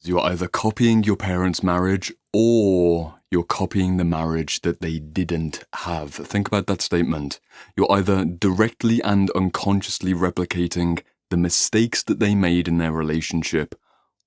You're either copying your parents' marriage or you're copying the marriage that they didn't have. Think about that statement. You're either directly and unconsciously replicating the mistakes that they made in their relationship,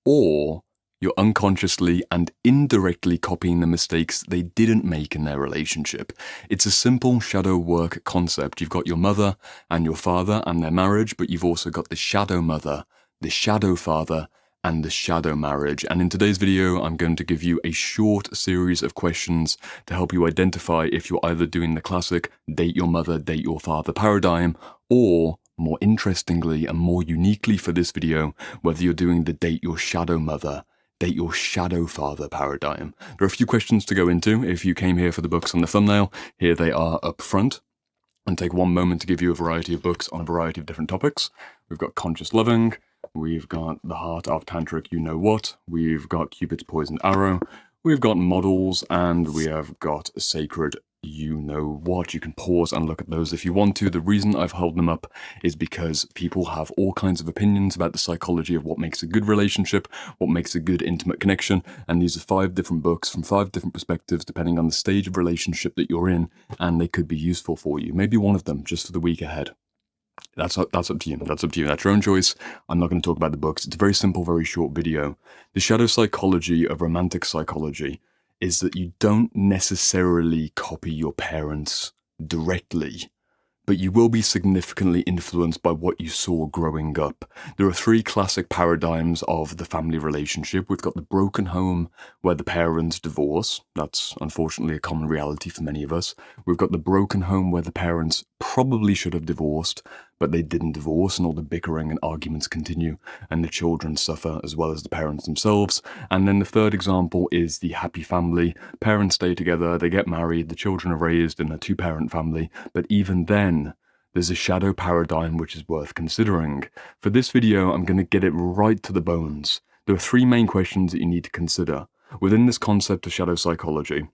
or you're unconsciously and indirectly copying the mistakes they didn't make in their relationship. It's a simple shadow work concept. You've got your mother and your father and their marriage, but you've also got the shadow mother, the shadow father, and the shadow marriage. And in today's video, I'm going to give you a short series of questions to help you identify if you're either doing the classic date your mother, date your father paradigm, or more interestingly and more uniquely for this video, whether you're doing the date your shadow mother, date your shadow father paradigm. There are a few questions to go into. If you came here for the books on the thumbnail, here they are up front. And take one moment to give you a variety of books on a variety of different topics. We've got Conscious Loving, we've got The Heart of Tantric You Know What, we've got Cupid's Poisoned Arrow, we've got Models, and we have got Sacred You Know What. You can pause and look at those if you want to. The reason I've held them up is because people have all kinds of opinions about the psychology of what makes a good relationship, what makes a good intimate connection, and these are 5 different books from 5 different perspectives depending on the stage of relationship that you're in, and they could be useful for you. Maybe one of them just for the week ahead. That's up to you. That's up to you. That's your own choice. I'm not going to talk about the books. It's a very simple, very short video. The shadow psychology of romantic psychology is that you don't necessarily copy your parents directly, but you will be significantly influenced by what you saw growing up. There are 3 classic paradigms of the family relationship. We've got the broken home where the parents divorce. That's unfortunately a common reality for many of us. We've got the broken home where the parents probably should have divorced, but they didn't divorce, and all the bickering and arguments continue, and the children suffer as well as the parents themselves. And then the third example is the happy family. Parents stay together, they get married, the children are raised in a 2-parent family, but even then, there's a shadow paradigm which is worth considering. For this video, I'm going to get it right to the bones. There are 3 main questions that you need to consider within this concept of shadow psychology.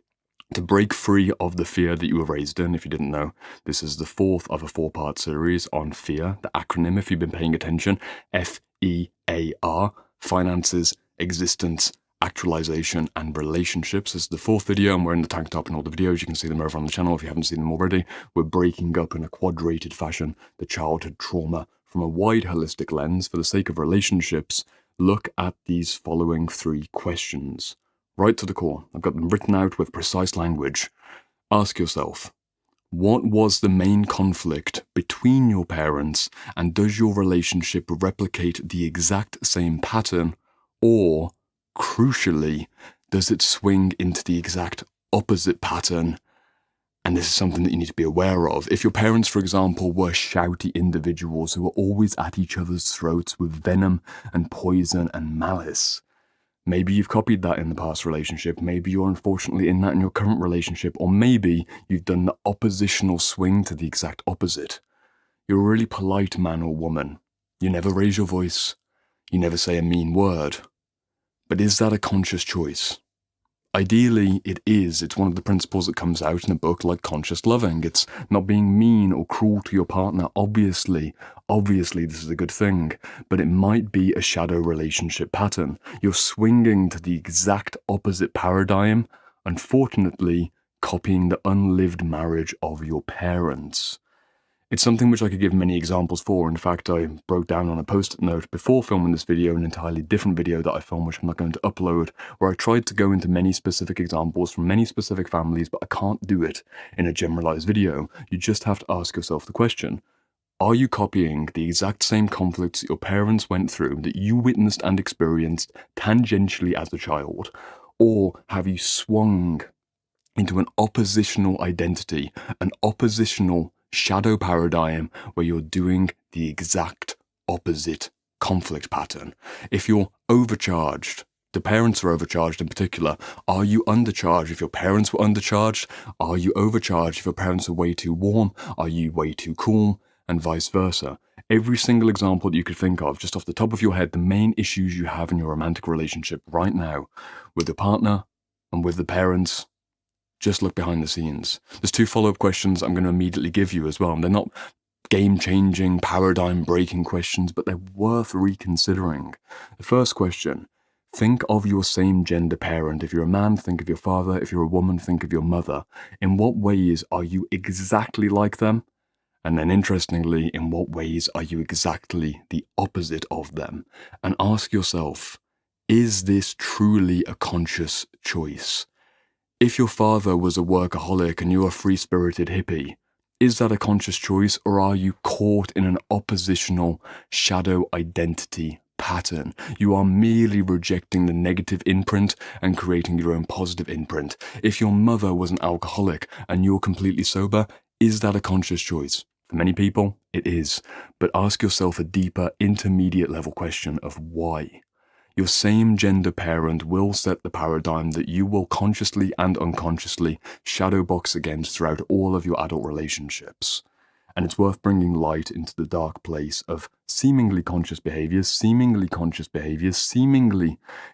To break free of the fear that you were raised in, if you didn't know, this is the 4th of a 4-part series on fear, the acronym, if you've been paying attention, FEAR, finances, existence, actualization, and relationships. This is the 4th video, and we're in the tank top in all the videos. You can see them over on the channel if you haven't seen them already. We're breaking up in a quadrated fashion the childhood trauma from a wide holistic lens. For the sake of relationships, look at these following 3 questions. Right to the core. I've got them written out with precise language. Ask yourself, what was the main conflict between your parents, and does your relationship replicate the exact same pattern, or, crucially, does it swing into the exact opposite pattern? And this is something that you need to be aware of. If your parents, for example, were shouty individuals who were always at each other's throats with venom and poison and malice, maybe you've copied that in the past relationship, maybe you're unfortunately in that in your current relationship, or maybe you've done the oppositional swing to the exact opposite. You're a really polite man or woman. You never raise your voice. You never say a mean word. But is that a conscious choice? Ideally, it is. It's one of the principles that comes out in a book like Conscious Loving. It's not being mean or cruel to your partner. Obviously, this is a good thing, but it might be a shadow relationship pattern. You're swinging to the exact opposite paradigm, unfortunately, copying the unlived marriage of your parents. It's something which I could give many examples for. In fact, I broke down on a post-it note before filming this video an entirely different video that I filmed, which I'm not going to upload, where I tried to go into many specific examples from many specific families, but I can't do it in a generalized video. You just have to ask yourself the question, are you copying the exact same conflicts that your parents went through, that you witnessed and experienced tangentially as a child? Or have you swung into an oppositional identity, an oppositional shadow paradigm where you're doing the exact opposite conflict pattern? If you're overcharged, the parents are overcharged in particular, are you undercharged? If your parents were undercharged, are you overcharged? If your parents are way too warm, are you way too cool? And vice versa. Every single example that you could think of, just off the top of your head, the main issues you have in your romantic relationship right now with your partner and with the parents, just look behind the scenes. There's 2 follow-up questions I'm going to immediately give you as well. And they're not game-changing, paradigm-breaking questions, but they're worth reconsidering. The first question, think of your same gender parent. If you're a man, think of your father. If you're a woman, think of your mother. In what ways are you exactly like them? And then interestingly, in what ways are you exactly the opposite of them? And ask yourself, is this truly a conscious choice? If your father was a workaholic and you're a free-spirited hippie, is that a conscious choice, or are you caught in an oppositional shadow identity pattern? You are merely rejecting the negative imprint and creating your own positive imprint. If your mother was an alcoholic and you're completely sober, is that a conscious choice? For many people, it is. But ask yourself a deeper, intermediate level question of why. Your same gender parent will set the paradigm that you will consciously and unconsciously shadowbox against throughout all of your adult relationships. And it's worth bringing light into the dark place of seemingly conscious behaviors, seemingly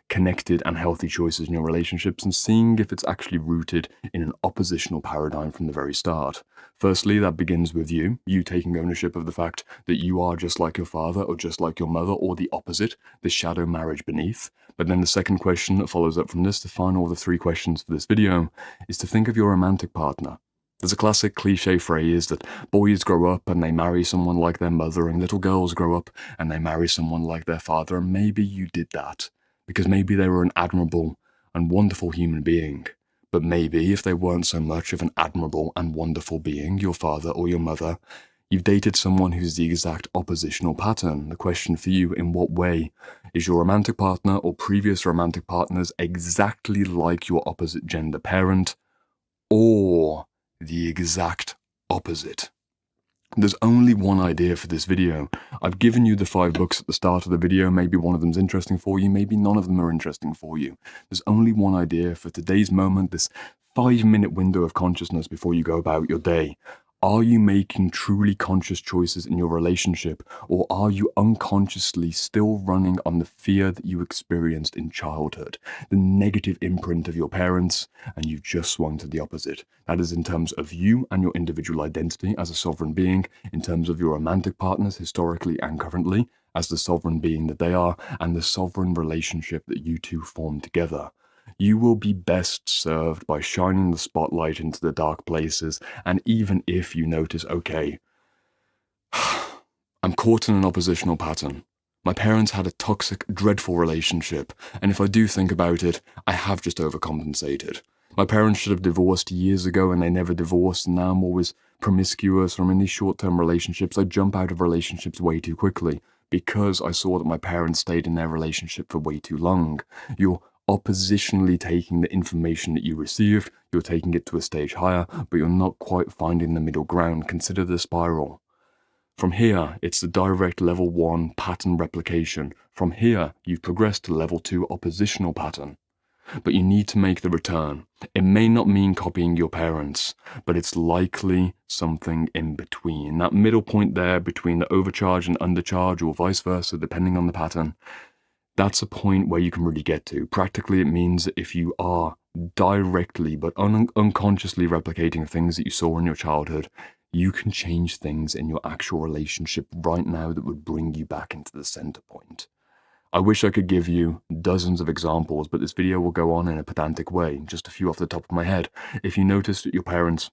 connected and healthy choices in your relationships, and seeing if it's actually rooted in an oppositional paradigm from the very start. Firstly, that begins with you taking ownership of the fact that you are just like your father or just like your mother, or the opposite, the shadow marriage beneath. But then the second question that follows up from this, the final of the 3 questions for this video, is to think of your romantic partner. There's a classic cliche phrase that boys grow up and they marry someone like their mother, and little girls grow up and they marry someone like their father. And maybe you did that because maybe they were an admirable and wonderful human being. But maybe if they weren't so much of an admirable and wonderful being, your father or your mother, you've dated someone who's the exact oppositional pattern. The question for you, in what way is your romantic partner or previous romantic partners exactly like your opposite gender parent, or the exact opposite? There's only one idea for this video. I've given you the 5 books at the start of the video. Maybe one of them's interesting for you, maybe none of them are interesting for you. There's only one idea for today's moment, this 5-minute window of consciousness before you go about your day. Are you making truly conscious choices in your relationship, or are you unconsciously still running on the fear that you experienced in childhood, the negative imprint of your parents, and you've just swung to the opposite? That is in terms of you and your individual identity as a sovereign being, in terms of your romantic partners historically and currently as the sovereign being that they are, and the sovereign relationship that you two form together. You will be best served by shining the spotlight into the dark places, and even if you notice, okay, I'm caught in an oppositional pattern. My parents had a toxic, dreadful relationship, and if I do think about it, I have just overcompensated. My parents should have divorced years ago and they never divorced, and now I'm always promiscuous, or I'm in these short-term relationships. I jump out of relationships way too quickly because I saw that my parents stayed in their relationship for way too long. You're oppositionally taking the information that you received, you're taking it to a stage higher, but you're not quite finding the middle ground. Consider the spiral. From here, it's the direct level 1 pattern replication. From here, you've progressed to level 2 oppositional pattern. But you need to make the return. It may not mean copying your parents, but it's likely something in between. That middle point there between the overcharge and undercharge, or vice versa, depending on the pattern, that's a point where you can really get to. Practically, it means that if you are directly but unconsciously replicating things that you saw in your childhood, you can change things in your actual relationship right now that would bring you back into the center point. I wish I could give you dozens of examples, but this video will go on in a pedantic way. Just a few off the top of my head. If you noticed that your parents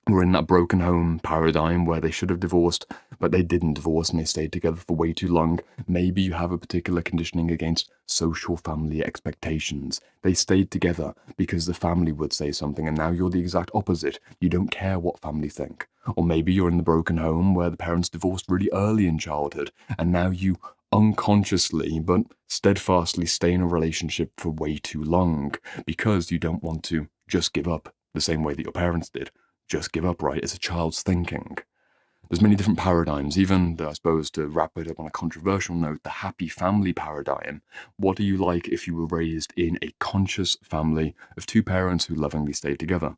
were in that broken home paradigm where they should have divorced, but they didn't divorce and they stayed together for way too long, maybe you have a particular conditioning against social family expectations. They stayed together because the family would say something, and now you're the exact opposite. You don't care what family think. Or maybe you're in the broken home where the parents divorced really early in childhood, and now you unconsciously but steadfastly stay in a relationship for way too long because you don't want to just give up the same way that your parents did. Just give up, right? It's a child's thinking. There's many different paradigms, even, I suppose, to wrap it up on a controversial note, the happy family paradigm. What are you like if you were raised in a conscious family of 2 parents who lovingly stayed together?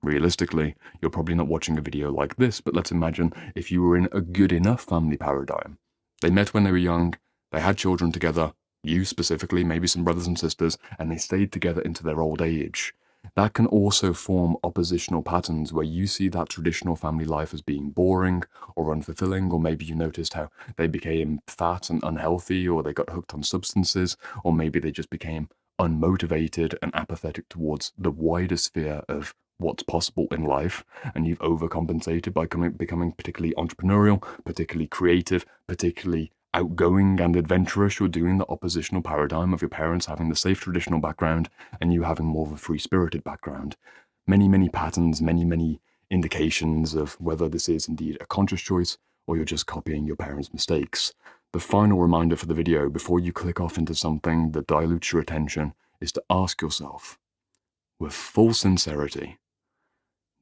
Realistically, you're probably not watching a video like this, but let's imagine if you were in a good enough family paradigm. They met when they were young, they had children together, you specifically, maybe some brothers and sisters, and they stayed together into their old age. that can also form oppositional patterns where you see that traditional family life as being boring or unfulfilling, or maybe you noticed how they became fat and unhealthy, or they got hooked on substances, or maybe they just became unmotivated and apathetic towards the wider sphere of what's possible in life, and you've overcompensated by becoming particularly entrepreneurial, particularly creative, particularly outgoing and adventurous. You're doing the oppositional paradigm of your parents having the safe traditional background and you having more of a free-spirited background. Many patterns, many indications of whether this is indeed a conscious choice or you're just copying your parents' mistakes. The final reminder for the video before you click off into something that dilutes your attention is to ask yourself, with full sincerity,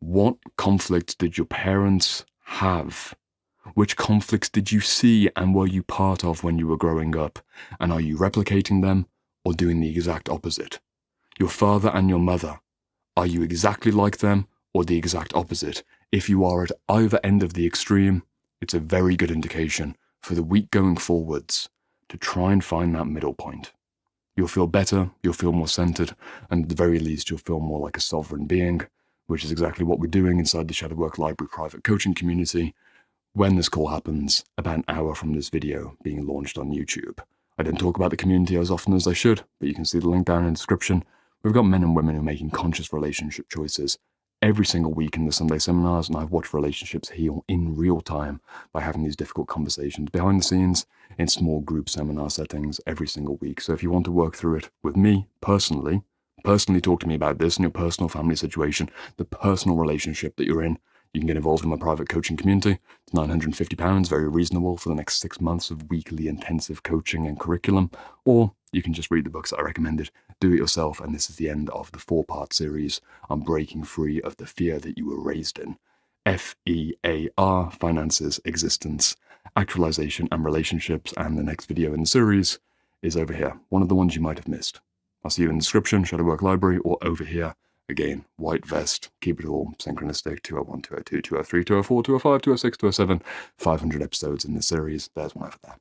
what conflicts did your parents have? Which conflicts did you see and were you part of when you were growing up? And are you replicating them or doing the exact opposite? Your father and your mother, are you exactly like them or the exact opposite? If you are at either end of the extreme, it's a very good indication for the week going forwards to try and find that middle point. You'll feel better, you'll feel more centered, and at the very least, you'll feel more like a sovereign being, which is exactly what we're doing inside the Shadowwork Library private coaching community when this call happens about an hour from this video being launched on YouTube. I don't talk about the community as often as I should, but you can see the link down in the description. We've got men and women who are making conscious relationship choices every single week in the Sunday seminars, and I've watched relationships heal in real time by having these difficult conversations behind the scenes in small group seminar settings every single week. So if you want to work through it with me personally talk to me about this and your personal family situation, the personal relationship that you're in, you can get involved in my private coaching community. It's £950, very reasonable for the next 6 months of weekly intensive coaching and curriculum. Or you can just read the books that I recommended, do it yourself, and this is the end of the 4-part series on breaking free of the fear that you were raised in. FEAR, finances, existence, actualization, and relationships. And the next video in the series is over here, one of the ones you might have missed. I'll see you in the description, Shadowwork Library, or over here. Again, white vest, keep it all synchronistic, 201, 202, 203, 204, 205, 206, 207, 500 episodes in this series. There's one over there.